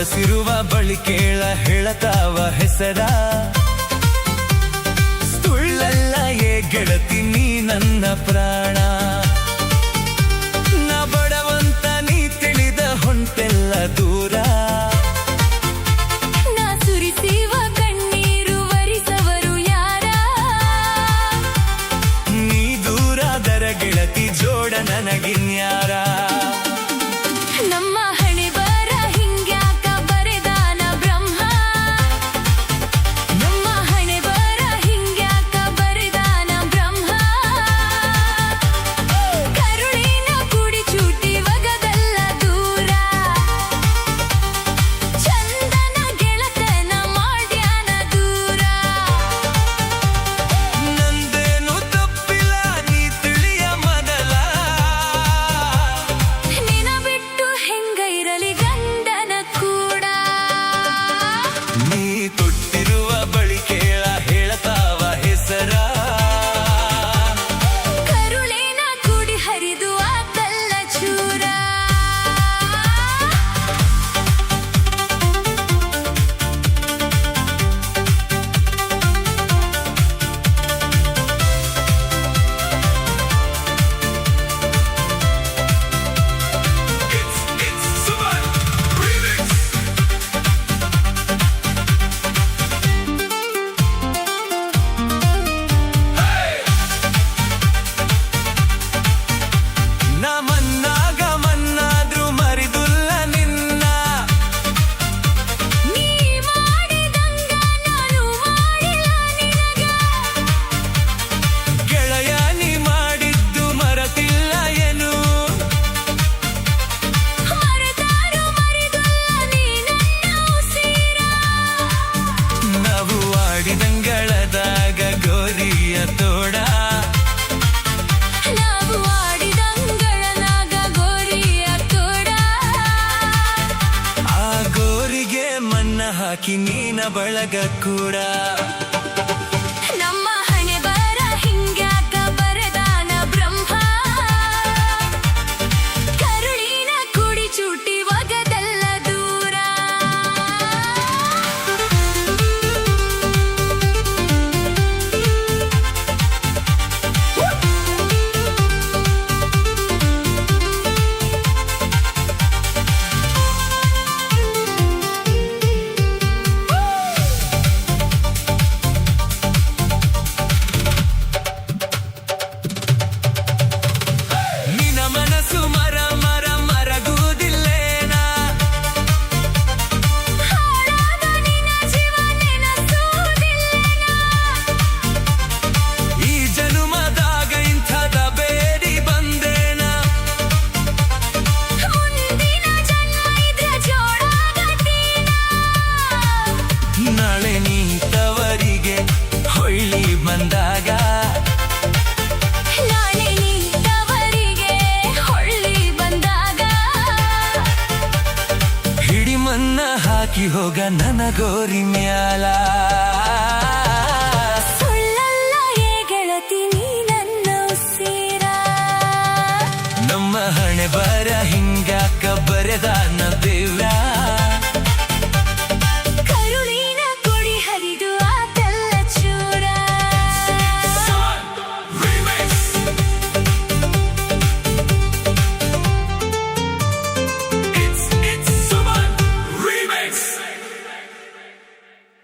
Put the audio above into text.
ಹೊರಸಿರುವ ಬಳಿ ಕೇಳ ಹೇಳತಾವ ಹೆಸರ ಸುಳ್ಳಲ್ಲ ಏ ಗೆಳತಿ ನೀ ನನ್ನ ಪ್ರಾಣ ನಾ ಬಡವಂತ ನೀ ತಿಳಿದ ಹೊಂಟೆಲ್ಲ ದೂರ ನಾ ಸುರಿಸಿವ ಕಣ್ಣೀರು ವರಿಸವರು ಯಾರ ನೀ ದೂರಾದರ ಗೆಳತಿ ಜೋಡ ನನಗಿನ್ಯಾರ ನಮ್ಮ ಹಣೆ ಬರ ಹಿಂಗ್ಯಾಕ ಬರೆದಾನ ಬ್ರಹ್ಮ ನಮ್ಮ ಹಣೆ ಬರ ಹಿಂಗ್ಯಾಕ ಬರೆದಾನ ಬ್ರಹ್ಮ ಕರುಳಿನ ಕುಡಿ ಚೂಟಿ ಒಗದಲ್ಲ ದೂರ ಚಂದನ ಗೆಳತನ ಮಾಡ್ಯಾನ ದೂರ ನಂದೇನು ತಪ್ಪಿಲ್ಲ ನೀ ತಿಳಿಯ ಮೊದಲ ನಿನ ಬಿಟ್ಟು ಹೆಂಗ ಇರಲಿ ಗಂಡನ ಕೂಡ ನೀ ಕೊಟ್ಟಿರುವ ಬಳಿ ಕೇಳ ಹೇಳತಾವ ಹೆಸರ ಕರುಳಿನ ಕುಡಿ ಹರಿದು ಆತಲ್ಲ ಚೂರ ನಾ ಮನ್ನಾಗ ಮನ್ನಾದ್ರೂ ಮರಿದುಲ್ಲ ನಿನ್ನ ನೀ ಮಾಡಿದಂಗ ನಾನು ಮಾಡಿಲ್ಲ ನಿನಗ ಗೆಳೆಯ ನೀ ಮಾಡಿದ್ದು ಮರತಿಲ್ಲ ಏನು ಮರೆತಾರು ಮರಿದಲ್ಲ ನೀ ನನ್ನ ಉಸಿರ ನಾವು ಆಡಿದಂಗಳದಾಗ ಗೋರಿಯ ತೋಡ ನಾವು ಆಡಿದಂಗಳನಾಗ ಗೋರಿಯ ತೋಡ ಆ ಗೋರಿಗೆ ಮಣ್ಣ ಹಾಕಿ ನೀನ ಬಳಗ ಕೂಡ ನಮ್ಮ ಹಣೆ ಬರ ಹಿಂಗ್ಯಾಕ ಬರೆದಾನ ಬ್ರಹ್ಮ ಕರುಳಿನ ಕುಡಿ ಚೂಟಿ ಒಗದಲ್ಲ ದೂರ ನಿನ ಮನಸ್ಸು ಮರ ಮರ ಮರಗುವುದಿಲ್ಲೇನ ಹಾಳಾದ ನಿನ್ನ ಜೀವ ನೆನಸುವುದಿಲ್ಲೇನ ಈ ಜನುಮದಾಗ ಇಂಥದ ಬೇಡಿ ಬಂದೇನ ಮುಂದಿನ ಜನ್ಮ ಇದ್ರ ಜೋಡಾಗತೀನ ನಾಳೆ ನೀ ತವರಿಗೆ ಹೊಳ್ಳಿ ಬಂದಾಗ ನಾಳೆ ನೀತವರಿಗೆ ಹೊಳ್ಳಿ ಬಂದಾಗ ಹಿಡಿ ಮನ್ನ ಹಾಕಿ ಹೋಗ ನನ್ನ ಗೋರಿ ಮ್ಯಾಲ ಸುಳ್ಳಲ್ಲ ಏ ಗೆಳತಿ ನೀ ನನ್ನ ಉಸಿರ ನಮ್ಮ ಹಣೆ ಬರ ಹಿಂಗಾಕ ಬರೆದಾನ ದೇವ್ರ